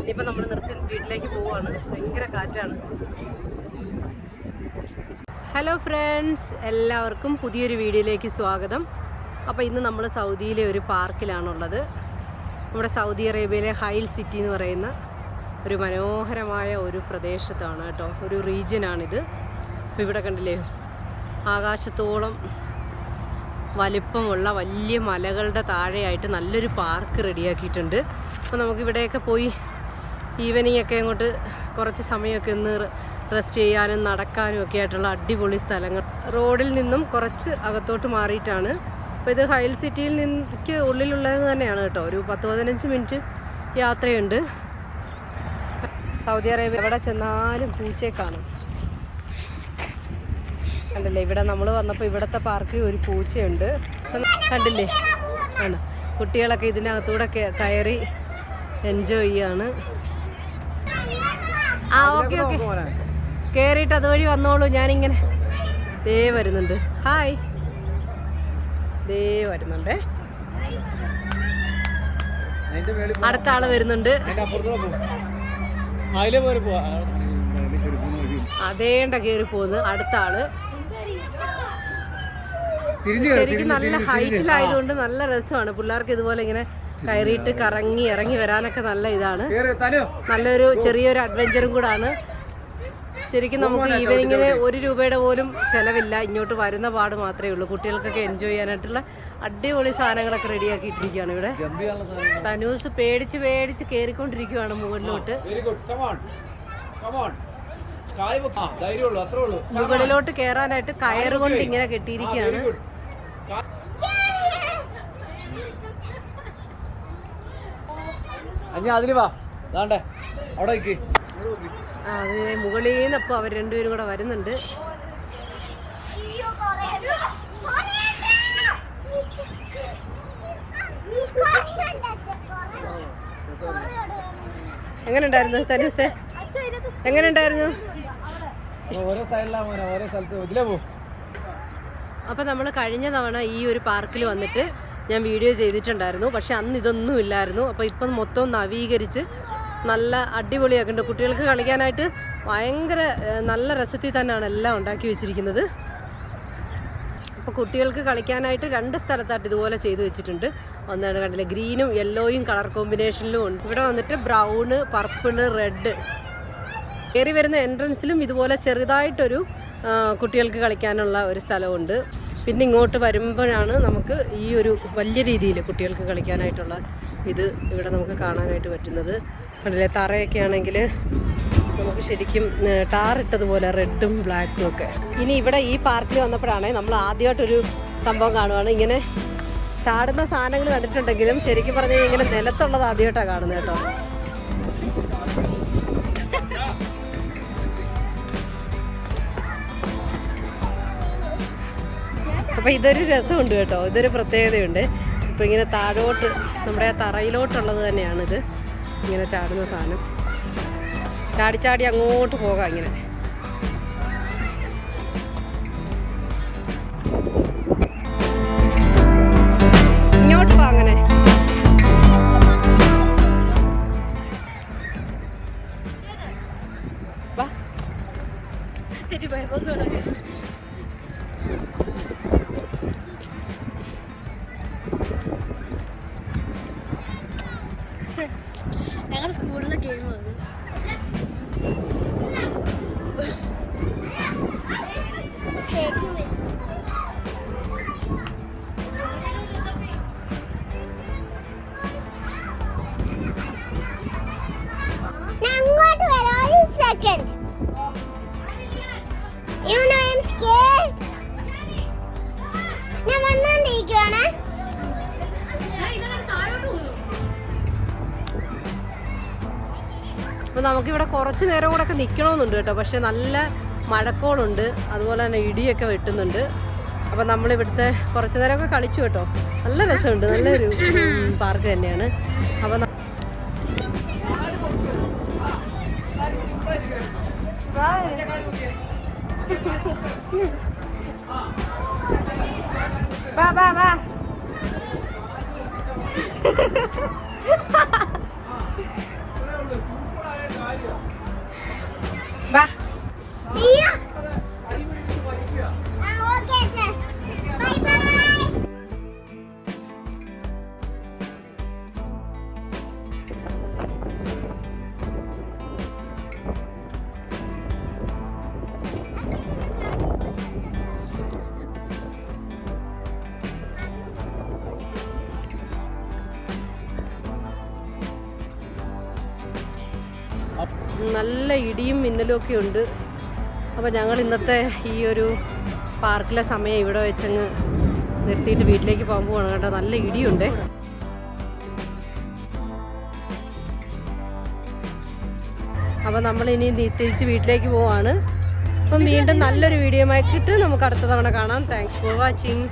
ഇനിയിപ്പോൾ നമ്മൾ നിർത്തി വീട്ടിലേക്ക് പോവുകയാണ്. ഭയങ്കര കാറ്റാണ്. ഹലോ ഫ്രണ്ട്സ്, എല്ലാവർക്കും പുതിയൊരു വീഡിയോയിലേക്ക് സ്വാഗതം. അപ്പോൾ ഇന്ന് നമ്മൾ സൗദിയിലെ ഒരു പാർക്കിലാണുള്ളത്. നമ്മുടെ സൗദി അറേബ്യയിലെ ഹൈൽ സിറ്റി എന്ന് പറയുന്ന ഒരു മനോഹരമായ ഒരു പ്രദേശത്താണ് കേട്ടോ, ഒരു റീജിയനാണിത്. അപ്പോൾ ഇവിടെ കണ്ടില്ലേ, ആകാശത്തോളം വലിപ്പമുള്ള വലിയ മലകളുടെ താഴെയായിട്ട് നല്ലൊരു പാർക്ക് റെഡിയാക്കിയിട്ടുണ്ട്. അപ്പോൾ നമുക്കിവിടെയൊക്കെ പോയി ഈവനിങ് ഒക്കെ അങ്ങോട്ട് കുറച്ച് സമയമൊക്കെ ഒന്ന് റെസ്റ്റ് ചെയ്യാനും നടക്കാനും ഒക്കെ ആയിട്ടുള്ള അടിപൊളി സ്ഥലങ്ങൾ. റോഡിൽ നിന്നും കുറച്ച് അകത്തോട്ട് മാറിയിട്ടാണ്. അപ്പോൾ ഇത് ഹൈൽ സിറ്റിയിൽ നിന്നക്ക് ഉള്ളിലുള്ളത് തന്നെയാണ് കേട്ടോ. ഒരു 10-15 മിനിറ്റ് യാത്രയുണ്ട്. സൗദി അറേബ്യ എവിടെ ചെന്നാലും പൂച്ചയെ കാണും. കണ്ടില്ലേ, ഇവിടെ നമ്മൾ വന്നപ്പോൾ ഇവിടുത്തെ പാർക്കിൽ ഒരു പൂച്ചയുണ്ട്. കണ്ടില്ലേ, ആണ് കുട്ടികളൊക്കെ ഇതിനകത്തൂടെ കയറി എൻജോയ് ചെയ്യാണ്. ആ ഓക്കെ ഓക്കെ, കയറിയിട്ട് അതുവഴി വന്നോളൂ. ഞാനിങ്ങനെ ദേ വരുന്നുണ്ട്. ഹായ്, ദേ വരുന്നുണ്ടേ. അടുത്ത ആള് വരുന്നുണ്ട്. അതേണ്ട കയറി പോകുന്നു അടുത്ത ആള്. ശരിക്കും നല്ല ഹൈറ്റിലായതുകൊണ്ട് നല്ല രസമാണ്. പിള്ളേർക്ക് ഇതുപോലെ ഇങ്ങനെ കയറിയിട്ട് കറങ്ങി ഇറങ്ങി വരാനൊക്കെ നല്ല ഇതാണ്. നല്ലൊരു ചെറിയൊരു അഡ്വഞ്ചറും കൂടാണ്. ശരിക്കും നമുക്ക് ഈവനിങ്ങിന് 1 രൂപയുടെ പോലും ചിലവില്ല. ഇങ്ങോട്ട് വരുന്ന പാട് മാത്രമേ ഉള്ളൂ. കുട്ടികൾക്കൊക്കെ എൻജോയ് ചെയ്യാനായിട്ടുള്ള അടിപൊളി സാധനങ്ങളൊക്കെ റെഡിയാക്കിയിട്ടിരിക്കുകയാണ് ഇവിടെ. തനൂസ് പേടിച്ച് പേടിച്ച് കയറിക്കൊണ്ടിരിക്കുകയാണ് മുകളിലോട്ട്. മുകളിലോട്ട് കയറാനായിട്ട് കയറുകൊണ്ട് ഇങ്ങനെ കെട്ടിയിരിക്കുകയാണ്. അത് മുകളിൽ നിന്നപ്പോൾ അവർ രണ്ടുപേരും കൂടെ വരുന്നുണ്ട്. എങ്ങനെ ഉണ്ടായിരുന്നു തനൂസേ? എങ്ങനെ ഉണ്ടായിരുന്നു? അപ്പം നമ്മൾ കഴിഞ്ഞ തവണ ഈ ഒരു പാർക്കിൽ വന്നിട്ട് ഞാൻ വീഡിയോ ചെയ്തിട്ടുണ്ടായിരുന്നു. പക്ഷെ അന്ന് ഇതൊന്നും ഇല്ലായിരുന്നു. അപ്പോൾ ഇപ്പം മൊത്തം നവീകരിച്ച് നല്ല അടിപൊളിയാക്കുന്നുണ്ട്. കുട്ടികൾക്ക് കളിക്കാനായിട്ട് ഭയങ്കര നല്ല രസത്തിൽ തന്നെയാണ് എല്ലാം ഉണ്ടാക്കി വെച്ചിരിക്കുന്നത്. അപ്പോൾ കുട്ടികൾക്ക് കളിക്കാനായിട്ട് 2 സ്ഥലത്തായിട്ട് ഇതുപോലെ ചെയ്തു വെച്ചിട്ടുണ്ട്. ഒന്നാണ് കണ്ടില്ലേ, ഗ്രീനും യെല്ലോയും കളർ കോമ്പിനേഷനിലും ഉണ്ട്. ഇവിടെ വന്നിട്ട് ബ്രൗണ്, പർപ്പിള്, റെഡ്. കയറി വരുന്ന എൻട്രൻസിലും ഇതുപോലെ ചെറുതായിട്ടൊരു കുട്ടികൾക്ക് കളിക്കാനുള്ള ഒരു സ്ഥലമുണ്ട്. പിന്നെ ഇങ്ങോട്ട് വരുമ്പോഴാണ് നമുക്ക് ഈ ഒരു വലിയ രീതിയിൽ കുട്ടികൾക്ക് കളിക്കാനായിട്ടുള്ള ഇത് ഇവിടെ നമുക്ക് കാണാനായിട്ട് പറ്റുന്നത്. കണ്ടില്ലേ, തറയൊക്കെ ആണെങ്കിൽ നമുക്ക് ശരിക്കും ടാറിട്ടതുപോലെ റെഡും ബ്ലാക്കും ഒക്കെ. ഇനി ഇവിടെ ഈ പാർക്കിൽ വന്നപ്പോഴാണ് നമ്മൾ ആദ്യമായിട്ടൊരു സംഭവം കാണുവാണ്. ഇങ്ങനെ ചാടുന്ന സാധനങ്ങൾ കണ്ടിട്ടുണ്ടെങ്കിലും ശരിക്കും പറഞ്ഞു കഴിഞ്ഞാൽ ഇങ്ങനെ നിലത്തുള്ളത് ആദ്യമായിട്ടാണ് കാണുന്നത് കേട്ടോ. അപ്പോൾ ഇതൊരു രസമുണ്ട് കേട്ടോ, ഇതൊരു പ്രത്യേകതയുണ്ട്. ഇപ്പോൾ ഇങ്ങനെ താഴോട്ട് നമ്മുടെ ആ തറയിലോട്ടുള്ളത് തന്നെയാണിത്. ഇങ്ങനെ ചാടുന്ന സാധനം ചാടി ചാടി അങ്ങോട്ട് പോകാം. ഇങ്ങനെ ഇങ്ങോട്ട് പോകാം. അങ്ങനെ വാ, തെറ്റി പോയപ്പോൾ ഞങ്ങളുടെ സ്കൂളിലെ ഗെയിമാണ്. അപ്പോൾ നമുക്കിവിടെ കുറച്ച് നേരം കൂടെ ഒക്കെ നിൽക്കണമെന്നുണ്ട് കേട്ടോ. പക്ഷെ നല്ല മഴക്കോളുണ്ട്, അതുപോലെ തന്നെ ഇടിയൊക്കെ വെട്ടുന്നുണ്ട്. അപ്പോൾ നമ്മളിവിടുത്തെ കുറച്ച് നേരമൊക്കെ കളിച്ചു കേട്ടോ. നല്ല രസമുണ്ട്, നല്ലൊരു പാർക്ക് തന്നെയാണ്. അപ്പോൾ വാ വാ വാ വാ. നല്ല ഇടിയും മിന്നലും ഒക്കെ ഉണ്ട്. അപ്പോൾ ഞങ്ങൾ ഇന്നത്തെ ഈ ഒരു പാർക്കിലെ സമയം ഇവിടെ വെച്ചങ്ങ് നിർത്തിയിട്ട് വീട്ടിലേക്ക് പോകാൻ പോവാണ് കേട്ടോ. നല്ല ഇടിയുണ്ട്. അപ്പോൾ നമ്മളിനി തിരിച്ച് വീട്ടിലേക്ക് പോവാണ്. അപ്പം വീണ്ടും നല്ലൊരു വീഡിയോ ആയിട്ട് നമുക്ക് അടുത്ത തവണ കാണാം. Thanks for watching.